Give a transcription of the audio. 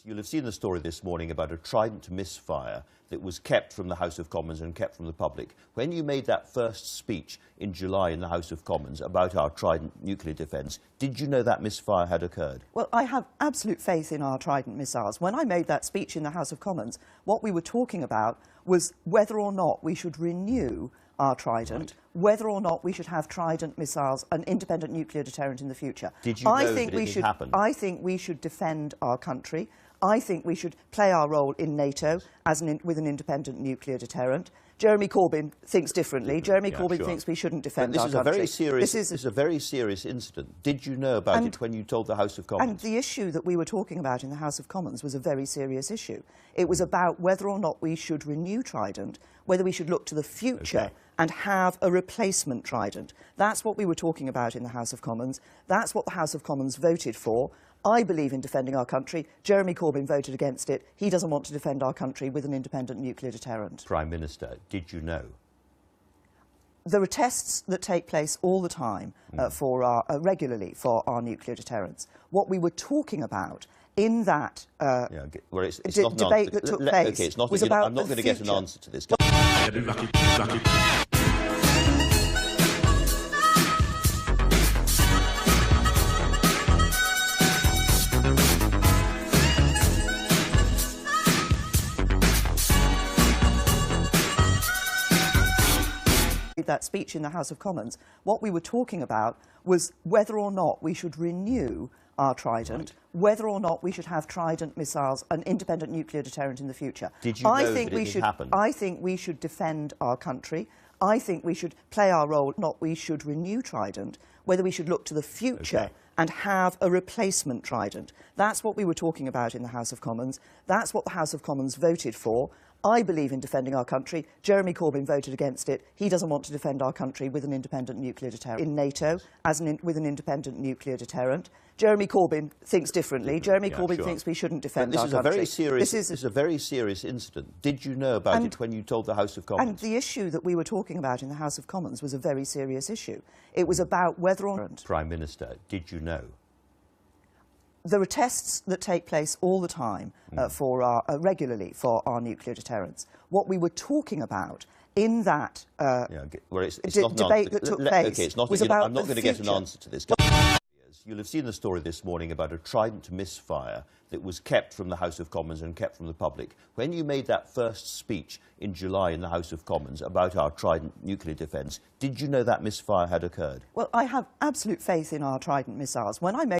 You'll have seen the story this morning about a Trident misfire that was kept from the House of Commons and kept from the public. When you made that first speech in July in the House of Commons about our Trident nuclear defence, did you know that misfire had occurred? Well, I have absolute faith in our Trident missiles. When I made that speech in the House of Commons, what we were talking about was whether or not we should renew our Trident, whether or not we should have Trident missiles, an independent nuclear deterrent in the future. Did you know that it had happened? I think we should defend our country. I think we should play our role in NATO with an independent nuclear deterrent. Jeremy Corbyn thinks differently. Jeremy Corbyn thinks we shouldn't defend our country. This is a very serious incident. Did you know about it when you told the House of Commons? And the issue that we were talking about in the House of Commons was a very serious issue. It was about whether or not we should renew Trident, whether we should look to the future and have a replacement Trident. That's what we were talking about in the House of Commons. That's what the House of Commons voted for. I believe in defending our country. Jeremy Corbyn voted against it. He doesn't want to defend our country with an independent nuclear deterrent. Prime Minister, did you know? There are tests that take place all the time regularly for our nuclear deterrents. What we were talking about in that debate that took place was about I'm not going to get an answer to this. That speech in the House of Commons, what we were talking about was whether or not we should renew our Trident, whether or not we should have Trident missiles, an independent nuclear deterrent in the future. Did you know that it had happened? I think we should defend our country. I think we should play our role, not we should renew Trident, whether we should look to the future and have a replacement Trident. That's what we were talking about in the House of Commons. That's what the House of Commons voted for. I believe in defending our country. Jeremy Corbyn voted against it. He doesn't want to defend our country with an independent nuclear deterrent in NATO with an independent nuclear deterrent. Jeremy Corbyn thinks differently. Jeremy Corbyn thinks we shouldn't defend our country. This is a very serious incident. Did you know about it when you told the House of Commons? And the issue that we were talking about in the House of Commons was a very serious issue. It was about whether or not... Prime Minister, did you know? There are tests that take place all the time regularly for our nuclear deterrents. What we were talking about in that debate that took place was about I'm not going to get an answer to this. You'll have seen the story this morning about a Trident misfire that was kept from the House of Commons and kept from the public. When you made that first speech in July in the House of Commons about our Trident nuclear defence, did you know that misfire had occurred? Well, I have absolute faith in our Trident missiles. When I made